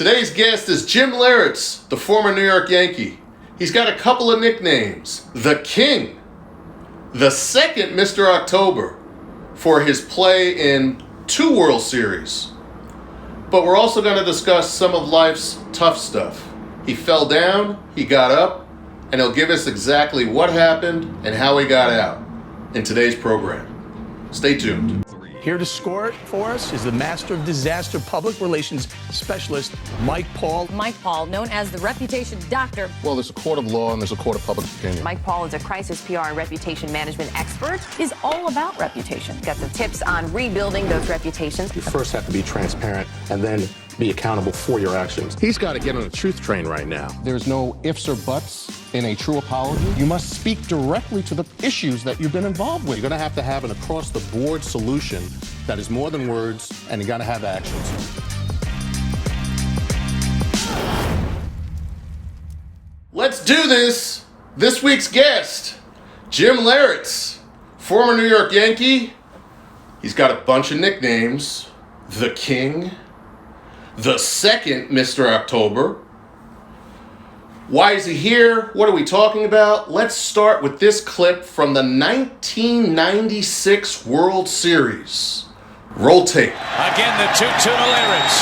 Today's guest is Jim Leyritz, the former New York Yankee. He's got a couple of nicknames. The King, the second Mr. October, for his play in 2 World Series. But we're also going to discuss some of life's tough stuff. He fell down, he got up, and he'll give us exactly what happened and how he got out in today's program. Stay tuned. Here to score it for us is the Master of Disaster Public Relations Specialist, Mike Paul. Mike Paul, known as the Reputation Doctor. Well, there's a court of law and there's a court of public opinion. Mike Paul is a crisis PR and reputation management expert. He's all about reputation. Got some tips on rebuilding those reputations. You first have to be transparent and then be accountable for your actions. He's got to get on a truth train right now. There's no ifs or buts in a true apology. You must speak directly to the issues that you've been involved with. You're going to have an across-the-board solution that is more than words, and you got to have actions. Let's do this. This week's guest, Jim Leyritz, former New York Yankee. He's got a bunch of nicknames. The King, the second Mr. October. Why is he here? What are we talking about? Let's start with this clip from the 1996 World Series. Roll tape. Again, the 2-2 to Leyritz.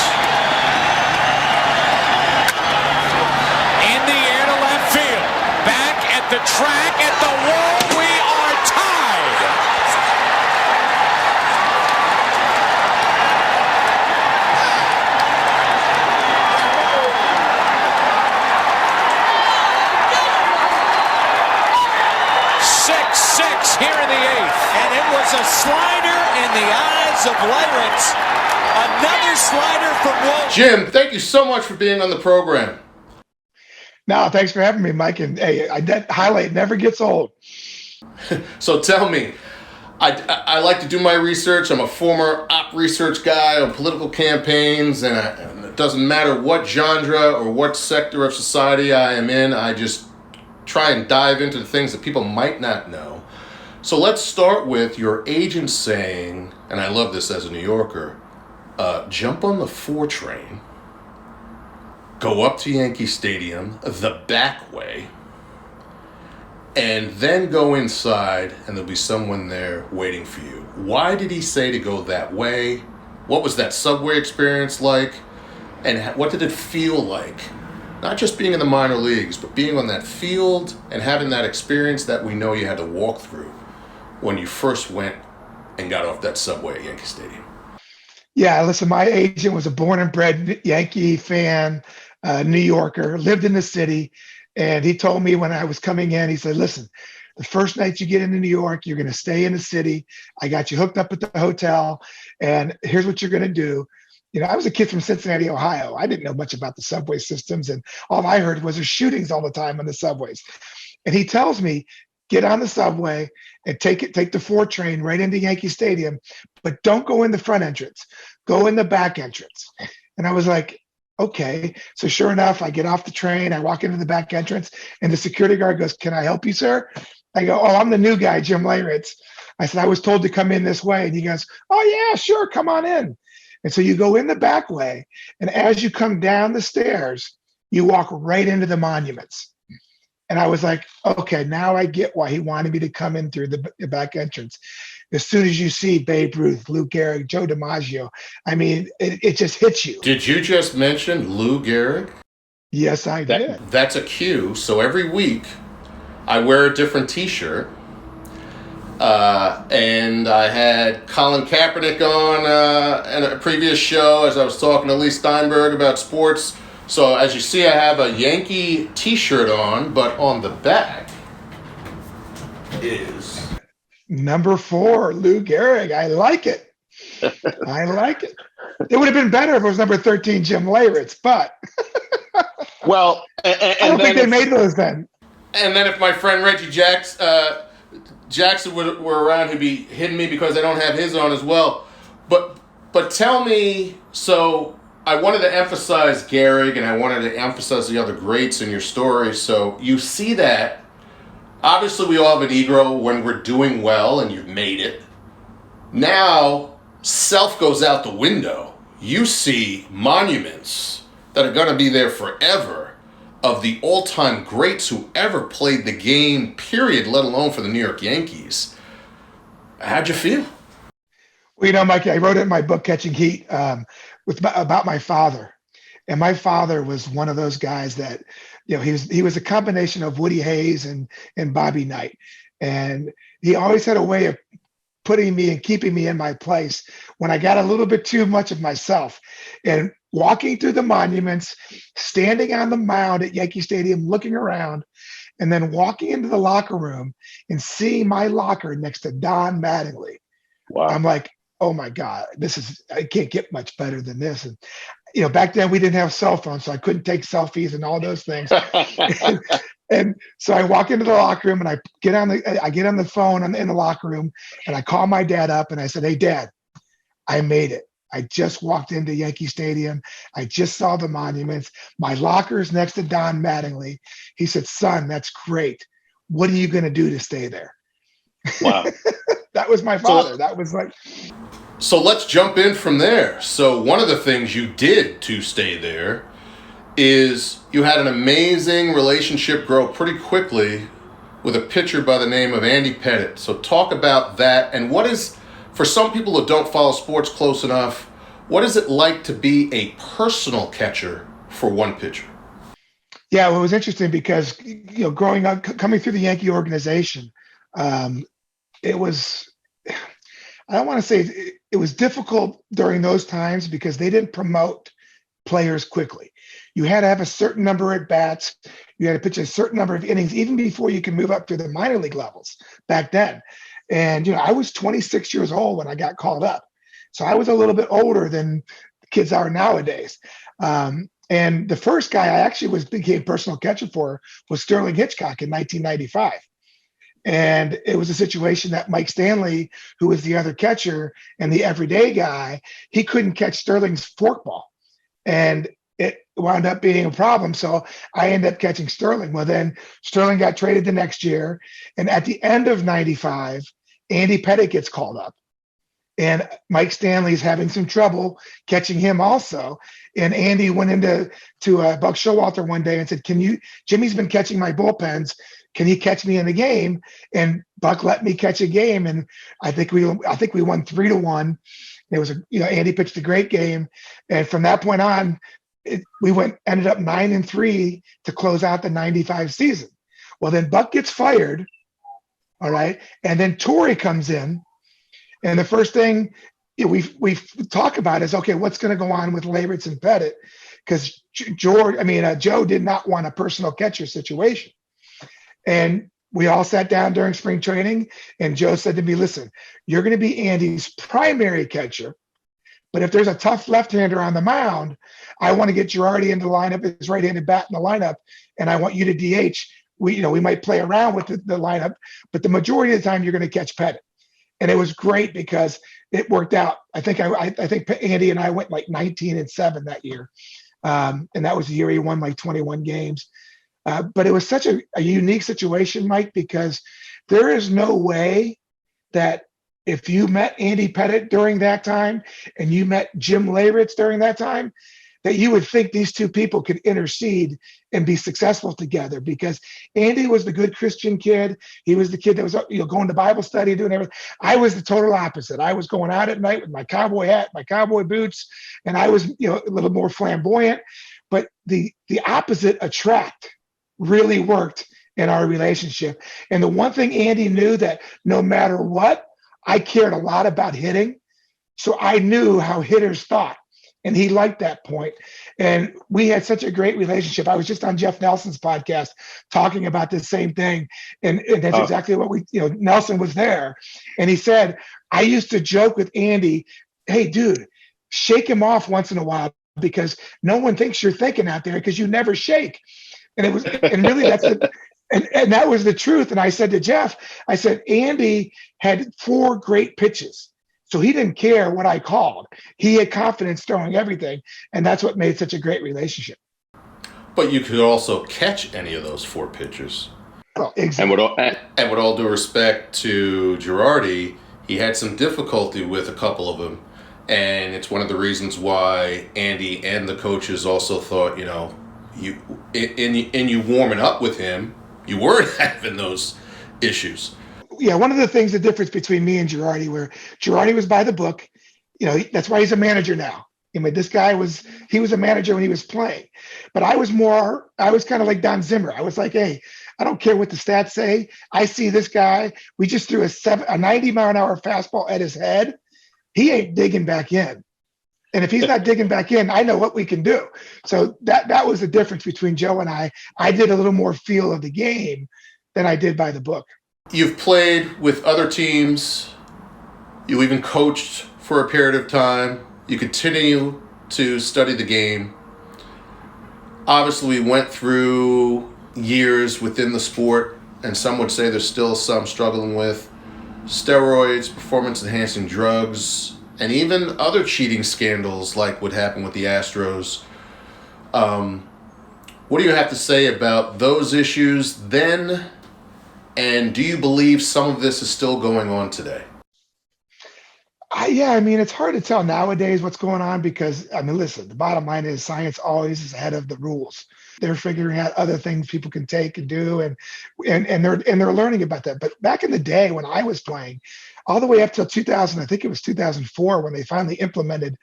In the air to left field. Back at the track, at the wall. We are tied. Here in the 8th, and it was a slider in the eyes of Leyritz. Another slider from Wolf. Jim, thank you so much for being on the program. No, thanks for having me, Mike. And hey, that highlight never gets old. So tell me, I like to do my research. I'm a former op research guy on political campaigns, and it doesn't matter what genre or what sector of society I am in. I just try and dive into the things that people might not know. So let's start with your agent saying, and I love this as a New Yorker, jump on the 4 train, go up to Yankee Stadium the back way, and then go inside and there'll be someone there waiting for you. Why did he say to go that way? What was that subway experience like? And what did it feel like? Not just being in the minor leagues, but being on that field and having that experience that we know you had to walk through when you first went and got off that subway at Yankee Stadium. Yeah, listen, my agent was a born and bred Yankee fan, New Yorker, lived in the city. And he told me when I was coming in, he said, listen, the first night you get into New York, you're going to stay in the city. I got you hooked up at the hotel. And here's what you're going to do. You know, I was a kid from Cincinnati, Ohio. I didn't know much about the subway systems. And all I heard was there's shootings all the time on the subways. And he tells me, get on the subway and take the 4 train right into Yankee Stadium, but don't go in the front entrance. Go in the back entrance. And I was like, okay. So sure enough, I get off the train, I walk into the back entrance, and the security guard goes, can I help you, sir? I go, oh, I'm the new guy, Jim Leyritz. I said, I was told to come in this way. And he goes, oh yeah, sure, come on in. And so you go in the back way, and as you come down the stairs, you walk right into the monuments. And I was like, okay, now I get why he wanted me to come in through the back entrance. As soon as you see Babe Ruth, Lou Gehrig, Joe DiMaggio, I mean, it just hits you. Did you just mention Lou Gehrig? Yes, I did. That's a cue. So every week I wear a different T-shirt. And I had Colin Kaepernick on in a previous show as I was talking to Lee Steinberg about sports. So as you see, I have a Yankee T-shirt on, but on the back is number 4, Lou Gehrig. I like it. I like it. It would have been better if it was number 13, Jim Leyritz, but Well, I don't think they made those then. And then if my friend Reggie Jackson were around, he'd be hitting me because I don't have his on as well. But tell me, so I wanted to emphasize Gehrig and I wanted to emphasize the other greats in your story. So you see that. Obviously, we all have an ego when we're doing well and you've made it. Now, self goes out the window. You see monuments that are going to be there forever of the all-time greats who ever played the game, period, let alone for the New York Yankees. How'd you feel? Well, Mike, I wrote it in my book, Catching Heat, about my father. And my father was one of those guys that, he was a combination of Woody Hayes and Bobby Knight. And he always had a way of putting me and keeping me in my place when I got a little bit too much of myself. And walking through the monuments, standing on the mound at Yankee Stadium, looking around, and then walking into the locker room and seeing my locker next to Don Mattingly. Wow. I'm like, oh my God, I can't get much better than this. And, back then we didn't have cell phones, so I couldn't take selfies and all those things. and so I walk into the locker room and I get on the phone in the locker room and I call my dad up and I said, hey, Dad, I made it. I just walked into Yankee Stadium. I just saw the monuments. My locker's next to Don Mattingly. He said, son, that's great. What are you going to do to stay there? Wow. That was my father. That was like. So let's jump in from there. So one of the things you did to stay there is you had an amazing relationship grow pretty quickly with a pitcher by the name of Andy Pettitte. So talk about that, and what is, for some people who don't follow sports close enough, what is it like to be a personal catcher for one pitcher? Yeah, well, it was interesting because, growing up, coming through the Yankee organization, it was, I don't want to say it was difficult during those times because they didn't promote players quickly. You had to have a certain number at bats. You had to pitch a certain number of innings, even before you could move up to the minor league levels back then. And, I was 26 years old when I got called up. So I was a little bit older than the kids are nowadays. And the first guy I actually became personal catcher for was Sterling Hitchcock in 1995. And it was a situation that Mike Stanley, who was the other catcher and the everyday guy, he couldn't catch Sterling's forkball. And it wound up being a problem. So I ended up catching Sterling. Well, then Sterling got traded the next year. And at the end of 95, Andy Pettitte gets called up. And Mike Stanley's having some trouble catching him also. And Andy went into Buck Showalter one day and said, Jimmy's been catching my bullpens. Can he catch me in a game? And Buck let me catch a game. And I think we won 3-1. It was Andy pitched a great game. And from that point on, we ended up 9-3 to close out the 95 season. Well, then Buck gets fired. All right. And then Torrey comes in. And the first thing we talk about is, okay, what's going to go on with Leyritz and Pettitte? Because Joe did not want a personal catcher situation. And we all sat down during spring training, and Joe said to me, listen, you're going to be Andy's primary catcher, but if there's a tough left-hander on the mound, I want to get Girardi in the lineup, his right-handed bat in the lineup, and I want you to DH. We might play around with the lineup, but the majority of the time you're going to catch Pettitte. And it was great because it worked out. I think Andy and I went like 19-7 that year. And that was the year he won like 21 games. But it was such a unique situation, Mike, because there is no way that if you met Andy Pettitte during that time and you met Jim Leyritz during that time, that you would think these two people could intercede and be successful together, because Andy was the good Christian kid. He was the kid that was going to Bible study, doing everything. I was the total opposite. I was going out at night with my cowboy hat, my cowboy boots, and I was a little more flamboyant. But the opposite attract really worked in our relationship. And the one thing Andy knew, that no matter what, I cared a lot about hitting. So I knew how hitters thought. And he liked that point. And we had such a great relationship. I was just on Jeff Nelson's podcast talking about this same thing. And that's exactly what Nelson was there. And he said, I used to joke with Andy, hey, dude, shake him off once in a while, because no one thinks you're thinking out there because you never shake. And really and that was the truth. And I said to Jeff, I said, Andy had 4 great pitches. So he didn't care what I called. He had confidence throwing everything. And that's what made such a great relationship. But you could also catch any of those 4 pitches. Oh, exactly. And with all due respect to Girardi, he had some difficulty with a couple of them. And it's one of the reasons why Andy and the coaches also thought, you know, you warming up with him, you weren't having those issues. Yeah, one of the things, the difference between me and Girardi, where Girardi was by the book, you know, that's why he's a manager now. I mean, this guy he was a manager when he was playing. But I was kind of like Don Zimmer. I was like, hey, I don't care what the stats say. I see this guy. We just threw a 90-mile-an-hour fastball at his head. He ain't digging back in. And if he's not digging back in, I know what we can do. So that was the difference between Joe and I. I did a little more feel of the game than I did by the book. You've played with other teams. You even coached for a period of time. You continue to study the game. Obviously, we went through years within the sport, and some would say there's still some struggling with steroids, performance-enhancing drugs, and even other cheating scandals like what happened with the Astros. What do you have to say about those issues then, and do you believe some of this is still going on today? Yeah, I mean, it's hard to tell nowadays what's going on because, I mean, listen, the bottom line is science always is ahead of the rules. They're figuring out other things people can take and do, and they're learning about that. But back in the day when I was playing, all the way up till 2000, I think it was 2004 when they finally implemented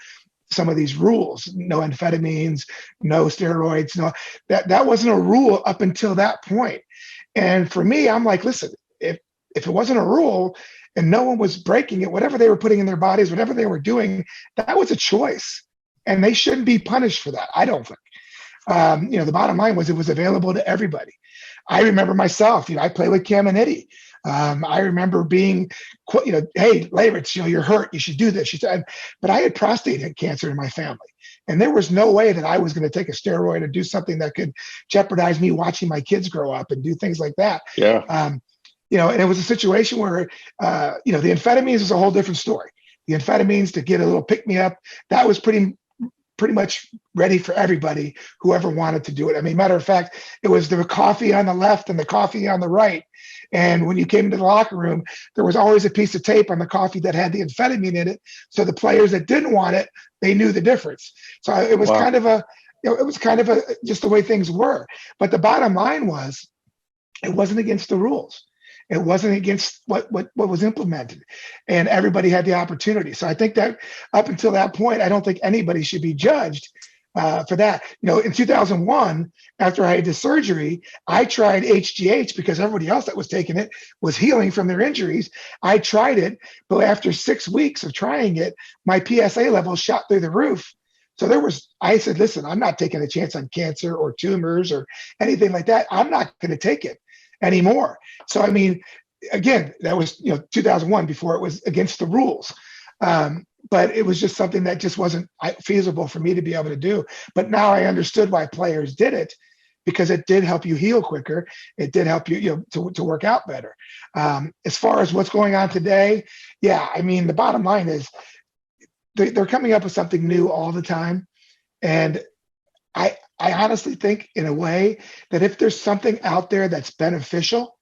some of these rules: no amphetamines, no steroids, that wasn't a rule up until that point. And for me, I'm like, listen, if it wasn't a rule and no one was breaking it, whatever they were putting in their bodies, whatever they were doing, that was a choice, and they shouldn't be punished for that, I don't think. The bottom line was it was available to everybody. I remember myself, I played with Cam and Eddie. I remember being, hey, Leyritz, you're hurt. You should do this. But I had prostate cancer in my family. And there was no way that I was going to take a steroid or do something that could jeopardize me watching my kids grow up and do things like that. Yeah. And it was a situation where, the amphetamines is a whole different story. The amphetamines to get a little pick-me-up, that was pretty much ready for everybody, whoever wanted to do it. I mean, matter of fact, it was the coffee on the left and the coffee on the right. And when you came into the locker room, there was always a piece of tape on the coffee that had the amphetamine in it. So the players that didn't want it, they knew the difference. So it was kind of just the way things were. But the bottom line was, it wasn't against the rules. It wasn't against what was implemented, and everybody had the opportunity. So I think that up until that point, I don't think anybody should be judged for that. In 2001, after I had the surgery, I tried HGH because everybody else that was taking it was healing from their injuries. I tried it, but after 6 weeks of trying it, my PSA level shot through the roof. So I said, listen, I'm not taking a chance on cancer or tumors or anything like that. I'm not going to take it anymore. So, I mean, again, that was, 2001, before it was against the rules. But it was just something that just wasn't feasible for me to be able to do. But now I understood why players did it, because it did help you heal quicker. It did help you, to work out better. As far as what's going on today, yeah, I mean, the bottom line is they're coming up with something new all the time. And I honestly think, in a way, that if there's something out there that's beneficial,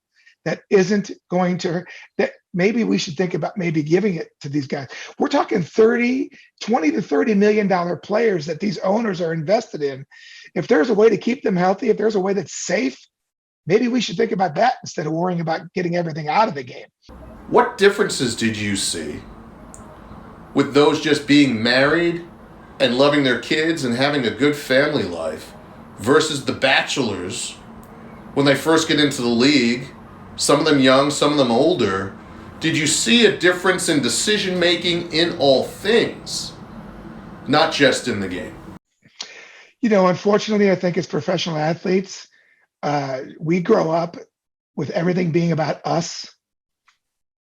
that isn't going to, that maybe we should think about maybe giving it to these guys. We're talking $20 to $30 million players that these owners are invested in. If there's a way to keep them healthy, if there's a way that's safe, maybe we should think about that instead of worrying about getting everything out of the game. What differences did you see with those just being married and loving their kids and having a good family life versus the bachelors when they first get into the league, some of them young, some of them older? Did you see a difference in decision making in all things, not just in the game? Unfortunately, I think as professional athletes, we grow up with everything being about us.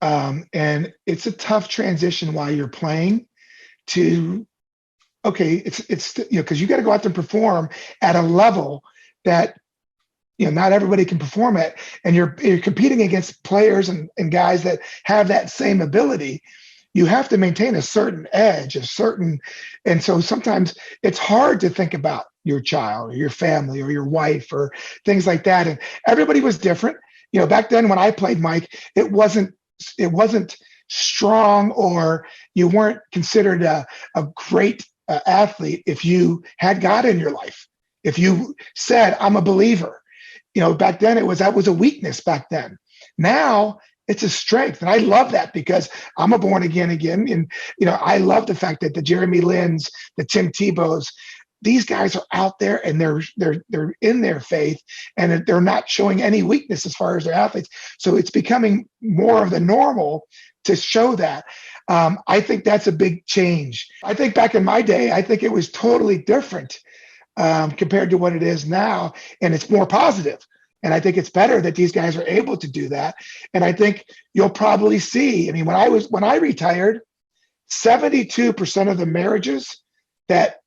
And it's a tough transition while you're playing to, okay, it's because you got to go out there and perform at a level that not everybody can perform at, and you're competing against players and guys that have that same ability. You have to maintain a certain edge, and so sometimes it's hard to think about your child or your family or your wife or things like that. And everybody was different. Back then when I played, Mike, it wasn't strong or you weren't considered a great athlete if you had God in your life. If you said, I'm a believer, back then that was a weakness back then. Now it's a strength. And I love that because I'm a born again. And, I love the fact that the Jeremy Lin's, the Tim Tebow's, these guys are out there and they're in their faith and they're not showing any weakness as far as their athletes. So it's becoming more of the normal to show that. I think that's a big change. I think back in my day, I think it was totally different compared to what it is now. And it's more positive. And I think it's better that these guys are able to do that. And I think you'll probably see, when I retired, 72% of the marriages that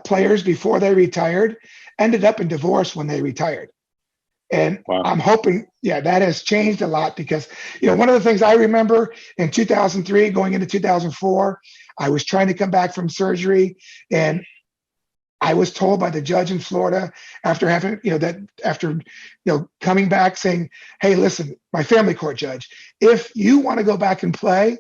players before they retired ended up in divorce when they retired. And wow. I'm hoping, that has changed a lot because, one of the things I remember in 2003 going into 2004, I was trying to come back from surgery and I was told by the judge in Florida after having, coming back saying, hey, listen, my family court judge, if you want to go back and play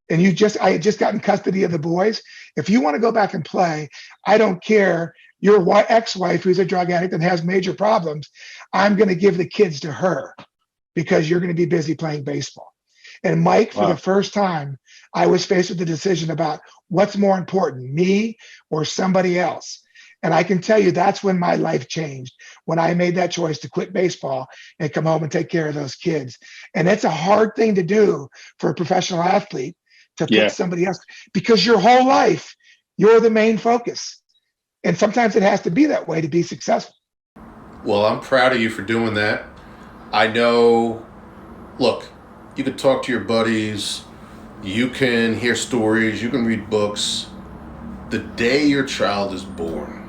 and I had just gotten custody of the boys, if you want to go back and play, I don't care. Your ex-wife, who's a drug addict and has major problems, I'm going to give the kids to her because you're going to be busy playing baseball. And Mike, for the first time, I was faced with the decision about what's more important, me or somebody else. And I can tell you that's when my life changed, when I made that choice to quit baseball and come home and take care of those kids. And it's a hard thing to do for a professional athlete to put somebody else, because your whole life, you're the main focus. And sometimes it has to be that way to be successful. Well, I'm proud of you for doing that. I know, look, you can talk to your buddies, you can hear stories, you can read books. The day your child is born,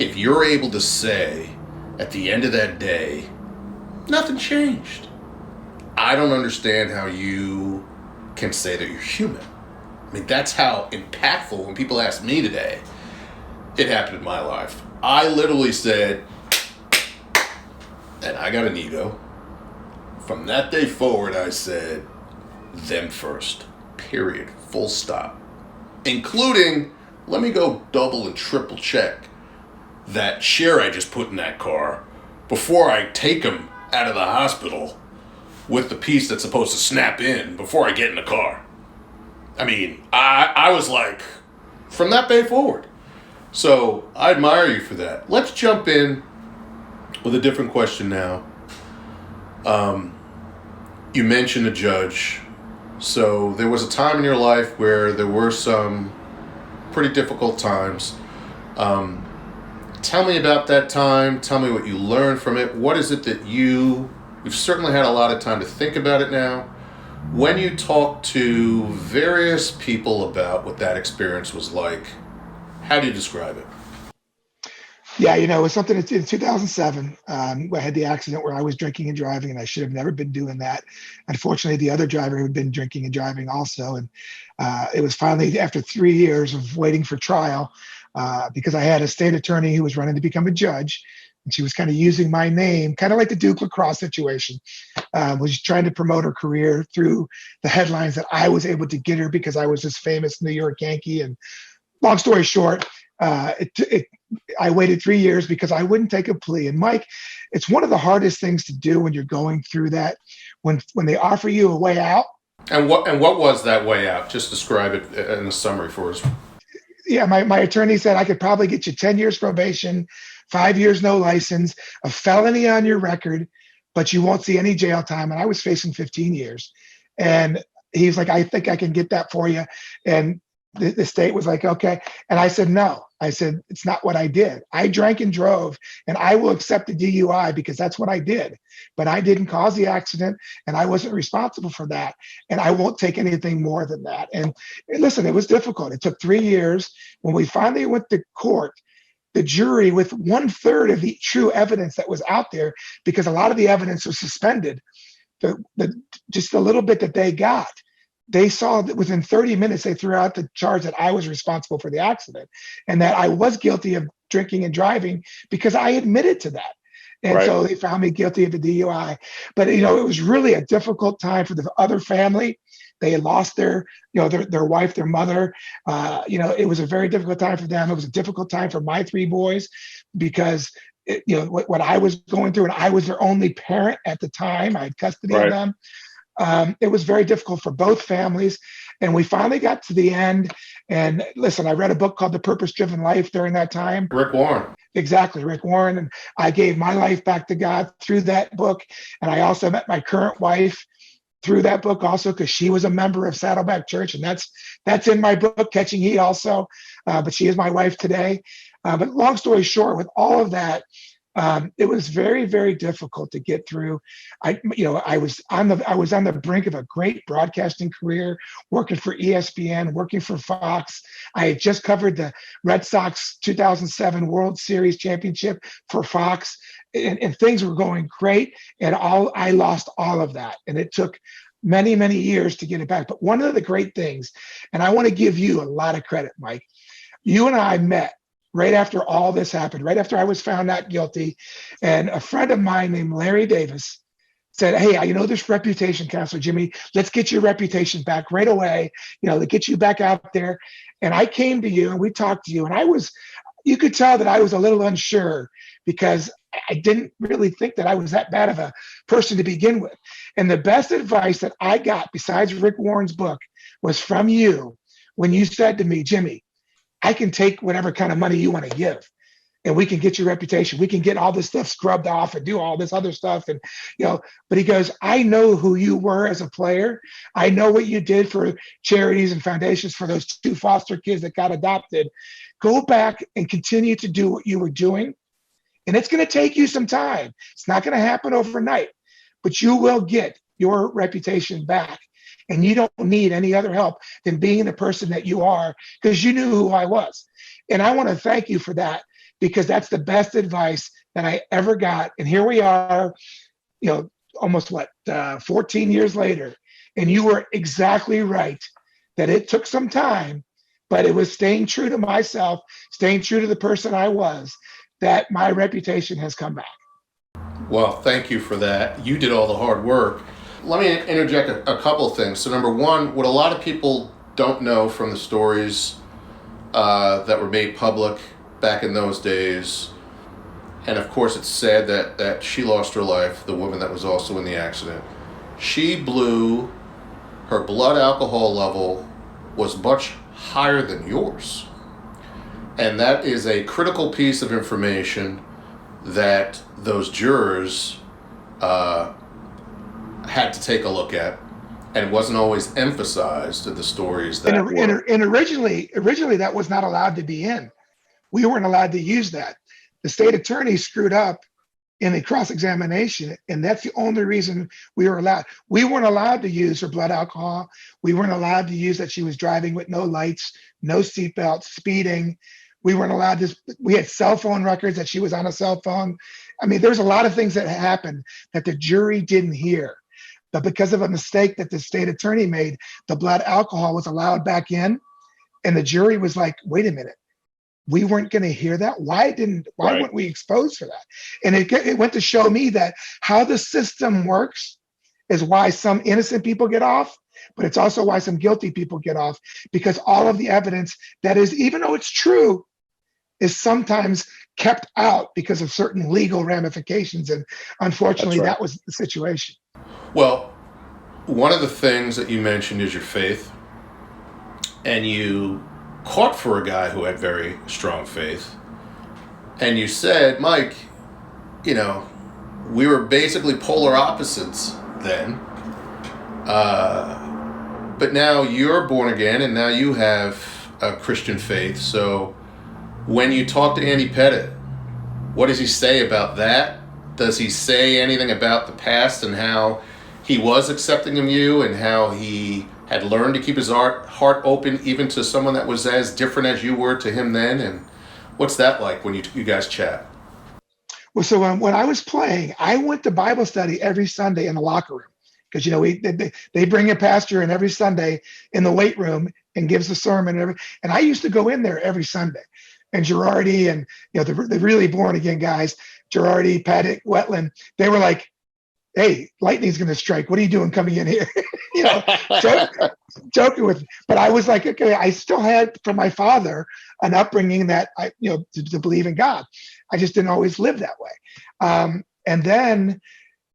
if you're able to say at the end of that day, nothing changed, I don't understand how you can say that you're human. That's how impactful, when people ask me today, it happened in my life. I literally said, and I got an ego. From that day forward, I said, them first, period, full stop. Including, let me go double and triple check that share I just put in that car before I take him out of the hospital with the piece that's supposed to snap in before I get in the car. I was like, from that day forward. So I admire you for that. Let's jump in with a different question now. You mentioned a judge. So there was a time in your life where there were some pretty difficult times. Tell me about that time. Tell me what you learned from it. What is it that you've certainly had a lot of time to think about it now. When you talk to various people about what that experience was like, how do you describe it? Yeah, it was something in 2007. I had the accident where I was drinking and driving, and I should have never been doing that. Unfortunately, the other driver had been drinking and driving also. And it was finally after 3 years of waiting for trial, because I had a state attorney who was running to become a judge. And she was kind of using my name, kind of like the Duke lacrosse situation, was trying to promote her career through the headlines that I was able to get her because I was this famous New York Yankee. And long story short, I waited 3 years because I wouldn't take a plea. And Mike, it's one of the hardest things to do when you're going through that, when they offer you a way out. And what was that way out? Just describe it in a summary for us. Yeah, my attorney said I could probably get you 10 years probation, 5 years no license, a felony on your record, but you won't see any jail time. And I was facing 15 years. And he's like, I think I can get that for you. And the state was like, okay. And I said, no. I said, it's not what I did. I drank and drove, and I will accept the DUI because that's what I did. But I didn't cause the accident, and I wasn't responsible for that. And I won't take anything more than that. And listen, it was difficult. It took 3 years. When we finally went to court, the jury, with 1/3 of the true evidence that was out there, because a lot of the evidence was suspended, just a little bit that they got, they saw that within 30 minutes, they threw out the charge that I was responsible for the accident and that I was guilty of drinking and driving because I admitted to that. And Right. so they found me guilty of the DUI. But, it was really a difficult time for the other family. They had lost their wife, their mother. It was a very difficult time for them. It was a difficult time for my three boys because what I was going through, and I was their only parent at the time. I had custody of them. It was very difficult for both families. And we finally got to the end. And listen, I read a book called The Purpose-Driven Life during that time. Rick Warren. Exactly, Rick Warren. And I gave my life back to God through that book. And I also met my current wife through that book also, because she was a member of Saddleback Church. And that's in my book, Catching Heat also. But she is my wife today. But long story short, with all of that, it was very, very difficult to get through. I was on the brink of a great broadcasting career, working for ESPN, working for Fox. I had just covered the Red Sox 2007 World Series championship for Fox, and things were going great. And I lost all of that, and it took many, many years to get it back. But one of the great things, and I want to give you a lot of credit, Mike, you and I met right after all this happened, right after I was found not guilty. And a friend of mine named Larry Davis said, hey, this reputation counselor, Jimmy, let's get your reputation back right away, to get you back out there. And I came to you and we talked to you, and you could tell that I was a little unsure because I didn't really think that I was that bad of a person to begin with. And the best advice that I got besides Rick Warren's book was from you when you said to me, Jimmy, I can take whatever kind of money you want to give, and we can get your reputation. We can get all this stuff scrubbed off and do all this other stuff. And, but he goes, I know who you were as a player. I know what you did for charities and foundations for those 2 foster kids that got adopted. Go back and continue to do what you were doing. And it's going to take you some time. It's not going to happen overnight, but you will get your reputation back. And you don't need any other help than being the person that you are, because you knew who I was. And I want to thank you for that, because that's the best advice that I ever got. And here we are, almost 14 years later. And you were exactly right that it took some time, but it was staying true to myself, staying true to the person I was, that my reputation has come back. Well, thank you for that. You did all the hard work. Let me interject a couple of things. So number one, what a lot of people don't know from the stories that were made public back in those days, and of course it's sad that she lost her life, the woman that was also in the accident. She blew, her blood alcohol level was much higher than yours. And that is a critical piece of information that those jurors had to take a look at, and it wasn't always emphasized in the stories that and originally that was not allowed to be in. We weren't allowed to use that. The state attorney screwed up in the cross-examination, and that's the only reason we were allowed. We weren't allowed to use her blood alcohol. We weren't allowed to use that she was driving with no lights, no seatbelt, speeding. We weren't allowed to. We had cell phone records that she was on a cell phone. I mean, there's a lot of things that happened that the jury didn't hear. But because of a mistake that the state attorney made, the blood alcohol was allowed back in, and the jury was like, wait a minute, we weren't going to hear that? Why weren't we exposed for that? And it went to show me that how the system works is why some innocent people get off, but it's also why some guilty people get off, because all of the evidence that is, even though it's true, is sometimes kept out because of certain legal ramifications. And unfortunately, that was the situation. Well, one of the things that you mentioned is your faith, and you caught for a guy who had very strong faith, and you said, Mike, we were basically polar opposites then, but now you're born again, and now you have a Christian faith. So when you talk to Andy Pettit, what does he say about that? Does he say anything about the past and how he was accepting of you, and how he had learned to keep his heart open even to someone that was as different as you were to him then? And what's that like when you guys chat? Well, so when I was playing, I went to Bible study every Sunday in the locker room, because they bring a pastor in every Sunday in the weight room and gives a sermon, and I used to go in there every Sunday. and Girardi and, the really born again guys, Girardi, Paddock, Wetland, they were like, hey, lightning's going to strike. What are you doing coming in here? Joking with me. But I was like, okay, I still had from my father an upbringing that to believe in God. I just didn't always live that way. And then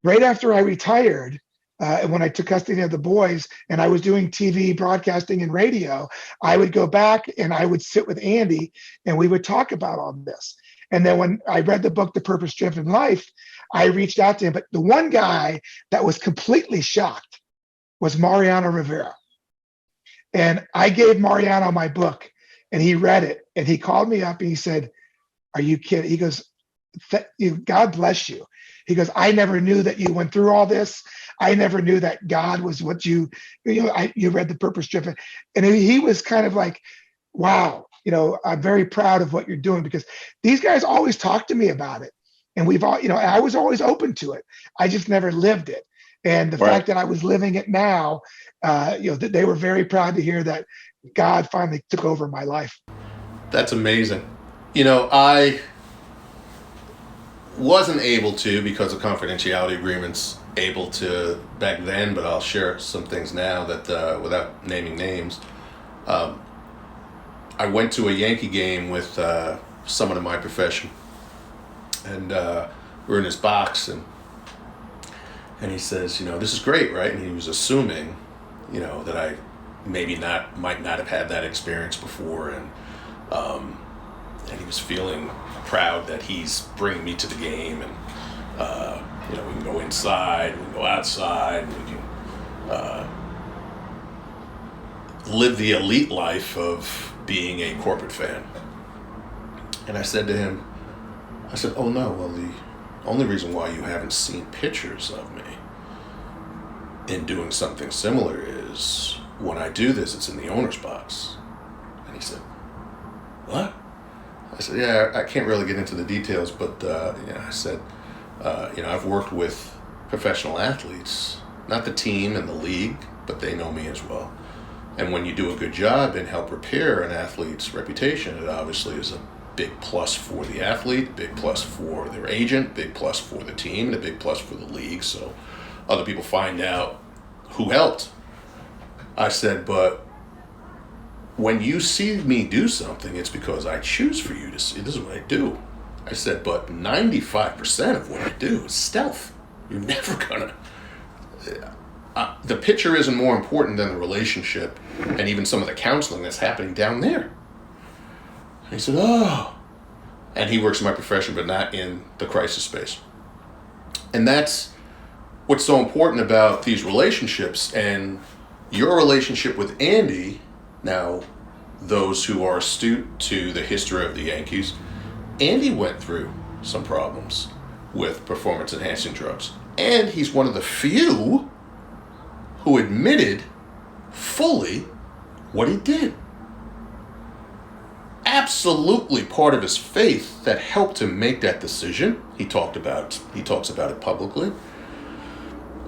right after I retired, when I took custody of the boys and I was doing TV broadcasting and radio, I would go back and I would sit with Andy and we would talk about all this. And then when I read the book, The Purpose Driven Life, I reached out to him. But the one guy that was completely shocked was Mariano Rivera. And I gave Mariano my book and he read it and he called me up and he said, are you kidding? He goes, God bless you. He goes, I never knew that you went through all this. I never knew that God was what you read The Purpose Driven. And he was kind of like, wow, I'm very proud of what you're doing, because these guys always talk to me about it. And we've all, I was always open to it. I just never lived it. And the fact that I was living it now, they were very proud to hear that God finally took over my life. That's amazing. I wasn't able to, because of confidentiality agreements, back then, but I'll share some things now that without naming names. I went to a Yankee game with someone in my profession, and we're in his box, and he says, this is great, right? And he was assuming, that I might not have had that experience before, and he was feeling proud that he's bringing me to the game, and we can go inside, we can go outside, and we can live the elite life of being a corporate fan. And I said to him, oh no, well, the only reason why you haven't seen pictures of me in doing something similar is when I do this, it's in the owner's box. And he said, what? I said, yeah, I can't really get into the details, but I said, I've worked with professional athletes, not the team and the league, but they know me as well. And when you do a good job and help repair an athlete's reputation, it obviously is a big plus for the athlete, big plus for their agent, big plus for the team, and a big plus for the league. So other people find out who helped. I said, but when you see me do something, it's because I choose for you to see. This is what I do. I said, but 95% of what I do is stealth. You're never gonna. The picture isn't more important than the relationship and even some of the counseling that's happening down there. And he said, oh. And he works in my profession, but not in the crisis space. And that's what's so important about these relationships. And your relationship with Andy, now, those who are astute to the history of the Yankees, Andy went through some problems with performance-enhancing drugs. And he's one of the few who admitted fully what he did. Absolutely part of his faith that helped him make that decision. He talks about it publicly.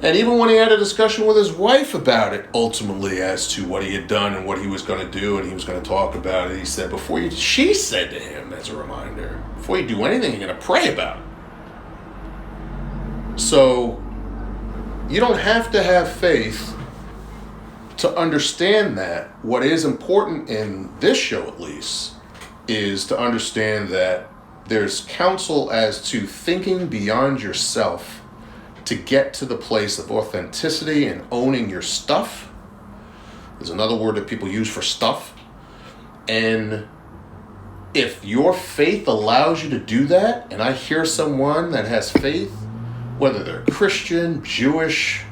And even when he had a discussion with his wife about it, ultimately, as to what he had done and what he was going to do, and he was going to talk about it, he said, she said to him, as a reminder, before you do anything, you're going to pray about it. So, you don't have to have faith to understand that. What is important in this show, at least, is to understand that there's counsel as to thinking beyond yourself to get to the place of authenticity and owning your stuff. There's another word that people use for stuff. And if your faith allows you to do that, and I hear someone that has faith, whether they're Christian, Jewish,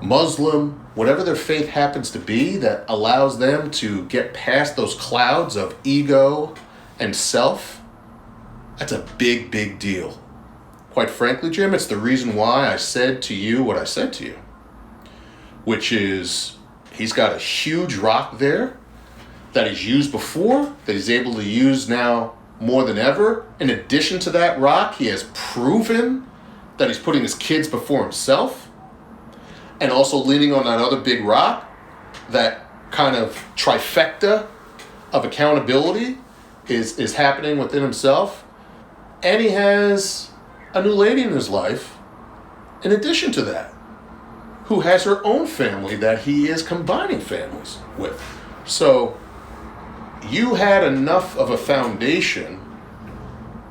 Muslim, whatever their faith happens to be, that allows them to get past those clouds of ego and self, that's a big, big deal. Quite frankly, Jim, it's the reason why I said to you what I said to you, which is he's got a huge rock there that he's used before, that he's able to use now more than ever. In addition to that rock, he has proven that he's putting his kids before himself, and also leaning on that other big rock, that kind of trifecta of accountability is happening within himself, and he has a new lady in his life in addition to that, who has her own family that he is combining families with. So you had enough of a foundation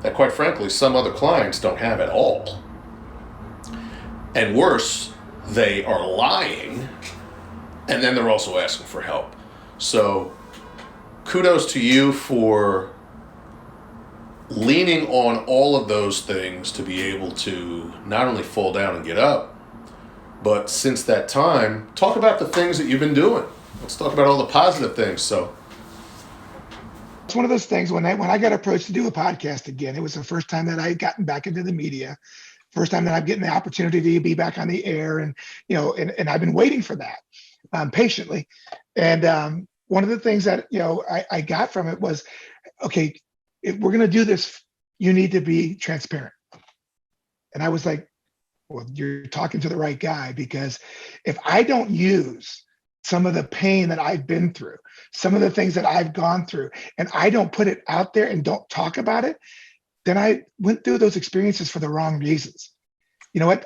that, quite frankly, some other clients don't have at all. And worse, they are lying, and then they're also asking for help. So kudos to you for leaning on all of those things to be able to not only fall down and get up, but since that time, talk about the things that you've been doing. Let's talk about all the positive things. So it's one of those things when I got approached to do a podcast again, it was the first time that I had gotten back into the media, first time that I'm getting the opportunity to be back on the air. And, and I've been waiting for that patiently. And one of the things that, I got from it was, okay, if we're going to do this, you need to be transparent. And I was like, well, you're talking to the right guy, because if I don't use some of the pain that I've been through, some of the things that I've gone through, and I don't put it out there and don't talk about it, then I went through those experiences for the wrong reasons. You know what?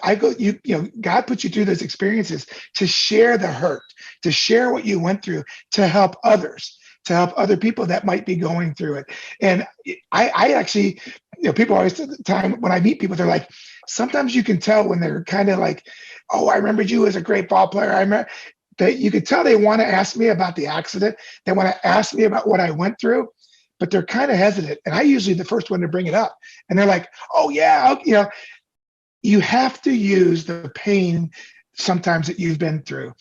God put you through those experiences to share the hurt, to share what you went through, to help others, to help other people that might be going through it. And I actually, people always at the time when I meet people, they're like, sometimes you can tell when they're kind of like, oh, I remembered you as a great ball player. I remember that you could tell they want to ask me about the accident. They want to ask me about what I went through, but they're kind of hesitant. And I usually the first one to bring it up. And they're like, oh yeah, you have to use the pain sometimes that you've been through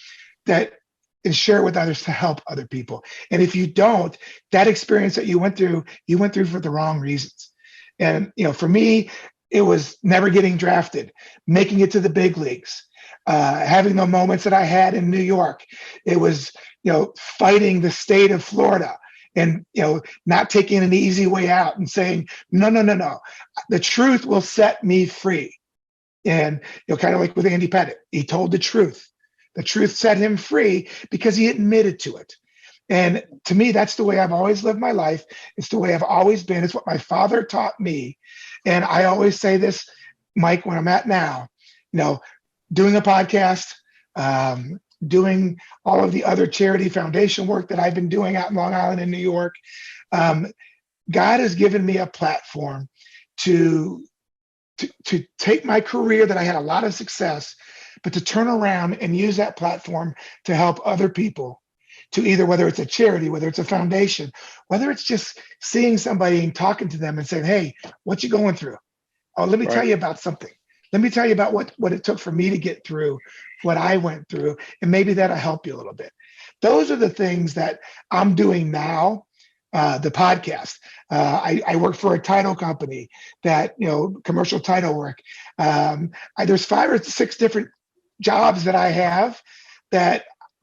and share it with others to help other people. And if you don't, that experience that you went through for the wrong reasons. And, for me, it was never getting drafted, making it to the big leagues, having the moments that I had in New York. It was, fighting the state of Florida and, not taking an easy way out and saying, no, the truth will set me free. And, kind of like with Andy Pettit, he told the truth. The truth set him free because he admitted to it. And to me, that's the way I've always lived my life. It's the way I've always been. It's what my father taught me. And I always say this, Mike, when I'm at now, doing a podcast, doing all of the other charity foundation work that I've been doing out in Long Island and New York, God has given me a platform to take my career that I had a lot of success, but to turn around and use that platform to help other people, to either, whether it's a charity, whether it's a foundation, whether it's just seeing somebody and talking to them and saying, hey, what you going through? Oh, let me tell you about something. Let me tell you about what it took for me to get through what I went through, and maybe that'll help you a little bit. Those are the things that I'm doing now. The podcast. I work for a title company that, commercial title work. There's 5 or 6 different jobs that I have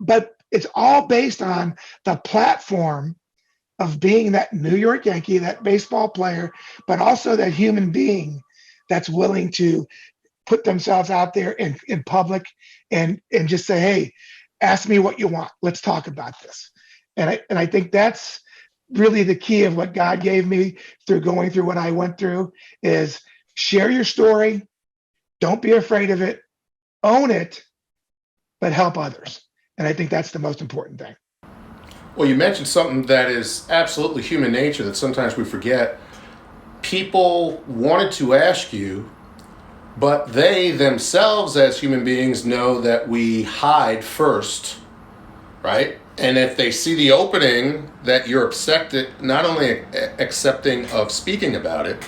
but it's all based on the platform of being that New York Yankee, that baseball player, but also that human being that's willing to put themselves out there in public and just say, hey, ask me what you want. Let's talk about this. And I think that's really the key of what God gave me through going through what I went through is share your story. Don't be afraid of it. Own it, but help others. And I think that's the most important thing. Well, you mentioned something that is absolutely human nature that sometimes we forget. People wanted to ask you, but they themselves as human beings know that we hide first, right? And if they see the opening that you're not only accepting of speaking about it,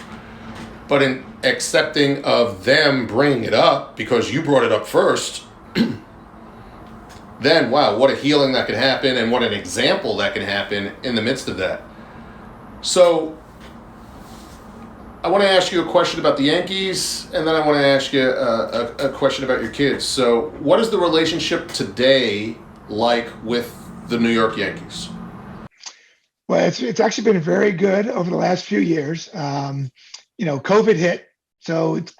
but in accepting of them bringing it up because you brought it up first, then wow, what a healing that can happen and what an example that can happen in the midst of that. So I want to ask you a question about the Yankees, and then I want to ask you a question about your kids. So what is the relationship today like with the New York Yankees? Well, it's actually been very good over the last few years. COVID hit, so it's,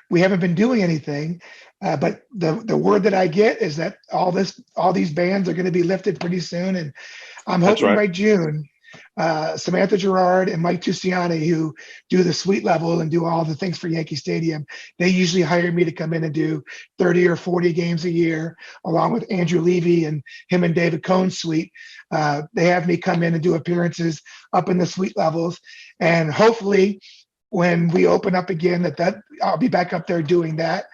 we haven't been doing anything. But the word that I get is that all these bans are going to be lifted pretty soon, and I'm hoping by June Samantha Gerard and Mike Tusiani, who do the suite level and do all the things for Yankee Stadium, they usually hire me to come in and do 30 or 40 games a year, along with Andrew Levy and him and David Cohn's suite. They have me come in and do appearances up in the suite levels. And hopefully when we open up again, that I'll be back up there doing that.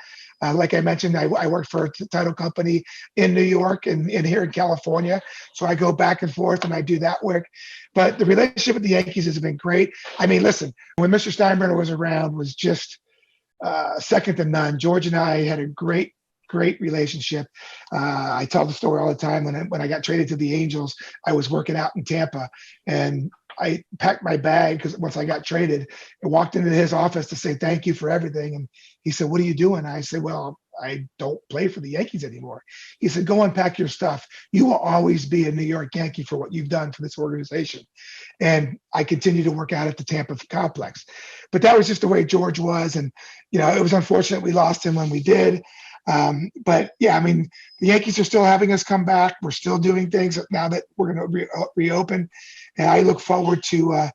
Like I mentioned, I work for a title company in New York and here in California. So I go back and forth and I do that work. But the relationship with the Yankees has been great. I mean, listen, when Mr. Steinbrenner was around, was just second to none. George and I had a great relationship. I tell the story all the time. When I got traded to the Angels, I was working out in Tampa, and I packed my bag because once I got traded, I walked into his office to say thank you for everything. And he said, "What are you doing?" I said, "Well, I don't play for the Yankees anymore." He said, "Go unpack your stuff. You will always be a New York Yankee for what you've done for this organization." And I continue to work out at the Tampa complex. But that was just the way George was. And, it was unfortunate we lost him when we did. But yeah, I mean, the Yankees are still having us come back. We're still doing things now that we're going to reopen. And I look forward to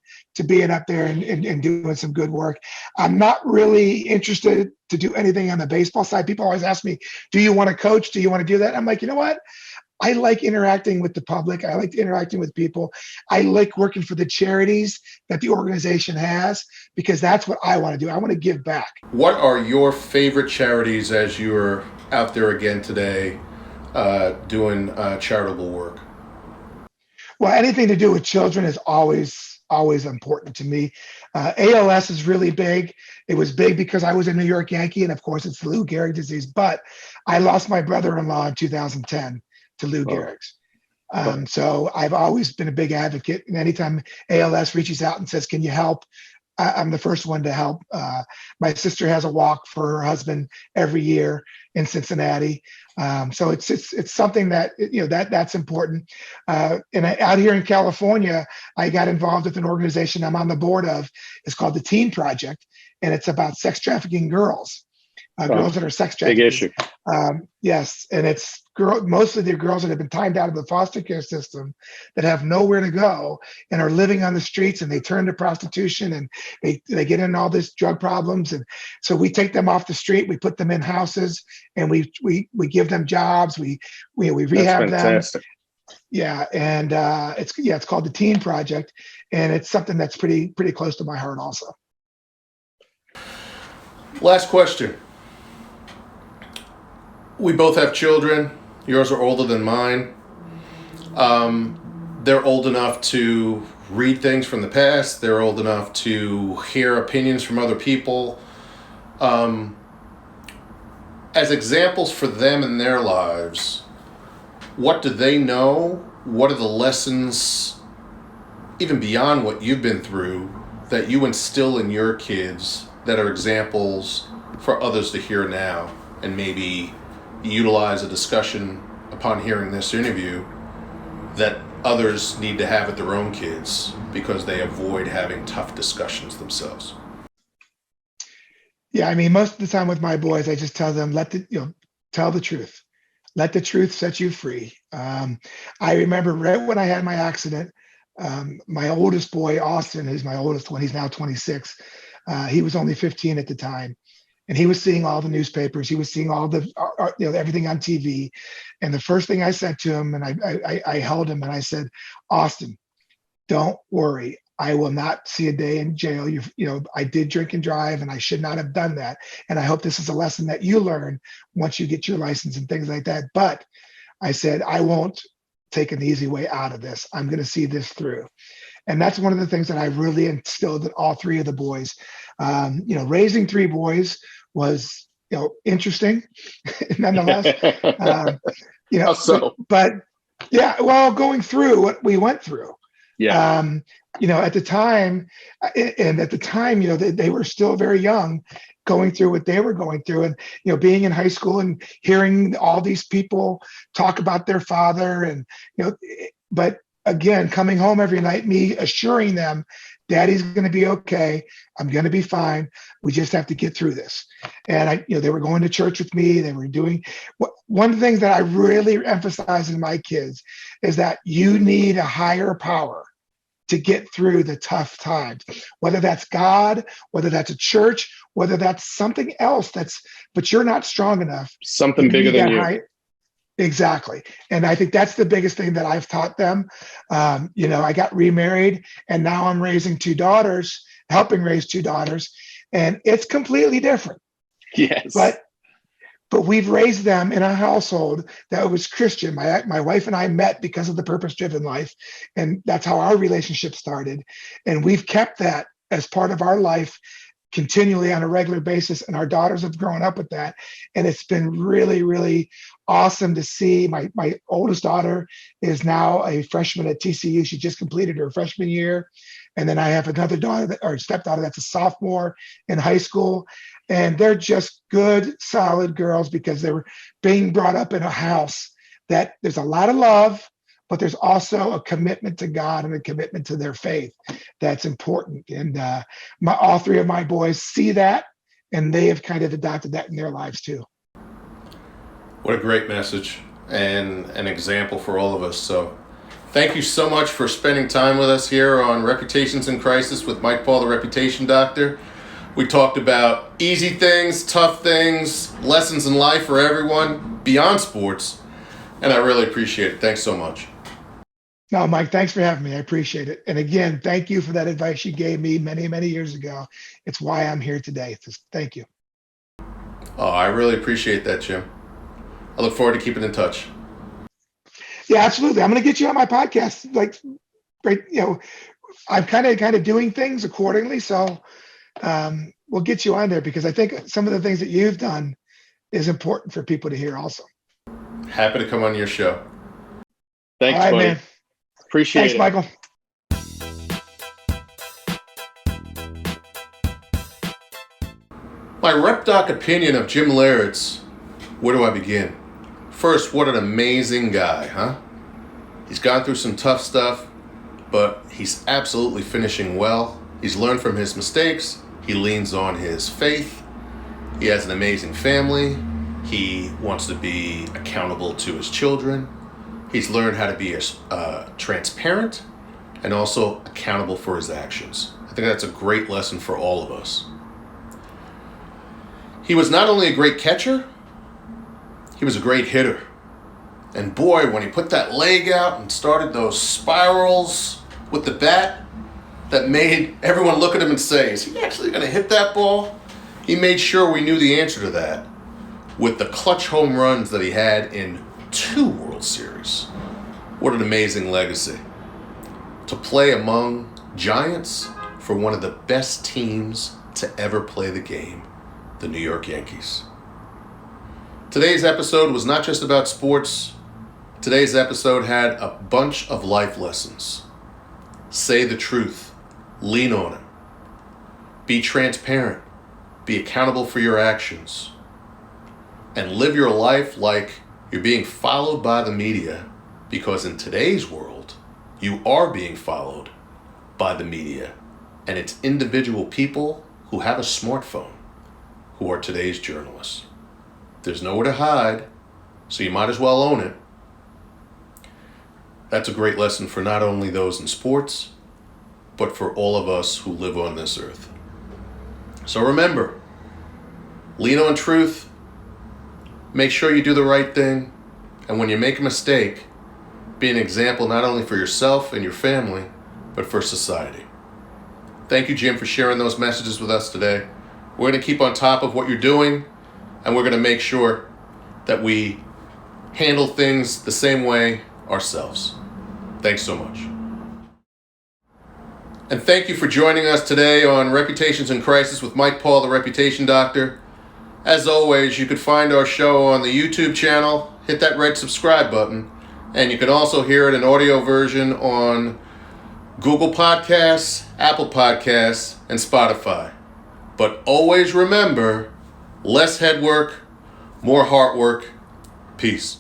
being up there and doing some good work. I'm not really interested to do anything on the baseball side. People always ask me, do you want to coach? Do you want to do that? I'm like, you know what? I like interacting with the public. I like interacting with people. I like working for the charities that the organization has, because that's what I want to do. I want to give back. What are your favorite charities as you're out there again today doing charitable work? Well, anything to do with children is always important to me. ALS is really big. It was big because I was a New York Yankee, and of course it's the Lou Gehrig disease, but I lost my brother-in-law in 2010 to Lou Gehrig's. So I've always been a big advocate, and anytime ALS reaches out and says, "Can you help?" I'm the first one to help. My sister has a walk for her husband every year in Cincinnati. So it's something that, that's important. And out here in California, I got involved with an organization I'm on the board of. It's called the Teen Project, and it's about sex trafficking girls. Girls that are sex trafficked. Big issue. Yes, and it's mostly the girls that have been timed out of the foster care system that have nowhere to go and are living on the streets, and they turn to prostitution, and they get in all this drug problems. And so we take them off the street, we put them in houses, and we give them jobs, we rehab them. Yeah, and it's called the Teen Project, and it's something that's pretty close to my heart also. Last question. We both have children. Yours are older than mine. They're old enough to read things from the past. They're old enough to hear opinions from other people. As examples for them in their lives, what do they know? What are the lessons, even beyond what you've been through, that you instill in your kids that are examples for others to hear now, and maybe utilize a discussion upon hearing this interview that others need to have with their own kids because they avoid having tough discussions themselves? Yeah, I mean, most of the time with my boys, I just tell them, tell the truth. Let the truth set you free. I remember right when I had my accident, my oldest boy, Austin, who's my oldest one, he's now 26. He was only 15 at the time. And he was seeing all the newspapers. He was seeing all the, everything on TV. And the first thing I said to him, and I held him and I said, "Austin, don't worry. I will not see a day in jail. I did drink and drive, and I should not have done that. And I hope this is a lesson that you learn once you get your license and things like that. But," I said, "I won't take an easy way out of this. I'm going to see this through." And that's one of the things that I really instilled in all three of the boys. Raising three boys was, interesting nonetheless. But yeah, well, going through what we went through. Yeah. At the time, they were still very young, going through what they were going through, and being in high school and hearing all these people talk about their father, and but again, coming home every night, me assuring them, "Daddy's going to be okay. I'm going to be fine. We just have to get through this." And they were going to church with me. They were doing one of the things that I really emphasize in my kids is that you need a higher power to get through the tough times, whether that's God, whether that's a church, whether that's something else but you're not strong enough. Something bigger than you. Exactly. And I think that's the biggest thing that I've taught them. I got remarried and now I'm raising 2 daughters, helping raise 2 daughters, and it's completely different. Yes. But we've raised them in a household that was Christian. My wife and I met because of the purpose-driven life, and that's how our relationship started. And we've kept that as part of our life continually on a regular basis, and our daughters have grown up with that. And it's been really, really awesome to see. My oldest daughter is now a freshman at TCU. She just completed her freshman year. And then I have another daughter or stepdaughter that's a sophomore in high school. And they're just good, solid girls because they were being brought up in a house that there's a lot of love, but there's also a commitment to God and a commitment to their faith that's important. And all 3 of my boys see that, and they have kind of adopted that in their lives too. What a great message and an example for all of us. So thank you so much for spending time with us here on Reputations in Crisis with Mike Paul, the Reputation Doctor. We talked about easy things, tough things, lessons in life for everyone beyond sports, and I really appreciate it. Thanks so much. No, Mike, thanks for having me. I appreciate it. And again, thank you for that advice you gave me many, many years ago. It's why I'm here today. Thank you. Oh, I really appreciate that, Jim. I look forward to keeping in touch. Yeah, absolutely. I'm going to get you on my podcast. I'm kind of doing things accordingly. So we'll get you on there because I think some of the things that you've done is important for people to hear also. Happy to come on your show. Thanks, all right, buddy. Man. Appreciate it. Thanks, Michael. My Rep Doc opinion of Jim Leyritz. Where do I begin? First, what an amazing guy, huh? He's gone through some tough stuff, but he's absolutely finishing well. He's learned from his mistakes. He leans on his faith. He has an amazing family. He wants to be accountable to his children. He's learned how to be transparent and also accountable for his actions. I think that's a great lesson for all of us. He was not only a great catcher, he was a great hitter. And boy, when he put that leg out and started those spirals with the bat, that made everyone look at him and say, is he actually going to hit that ball? He made sure we knew the answer to that with the clutch home runs that he had in 2 World Series. What an amazing legacy. To play among giants for one of the best teams to ever play the game, the New York Yankees. Today's episode was not just about sports. Today's episode had a bunch of life lessons. Say the truth. Lean on it. Be transparent. Be accountable for your actions. And live your life like you're being followed by the media, because in today's world, you are being followed by the media. And it's individual people who have a smartphone who are today's journalists. There's nowhere to hide, so you might as well own it. That's a great lesson for not only those in sports, but for all of us who live on this earth. So remember, lean on truth, make sure you do the right thing, and when you make a mistake, be an example not only for yourself and your family, but for society. Thank you, Jim, for sharing those messages with us today. We're going to keep on top of what you're doing, and we're going to make sure that we handle things the same way ourselves. Thanks so much. And thank you for joining us today on Reputations in Crisis with Mike Paul, the Reputation Doctor. As always, you could find our show on the YouTube channel. Hit that red subscribe button. And you can also hear it in audio version on Google Podcasts, Apple Podcasts, and Spotify. But always remember, less head work, more heart work. Peace.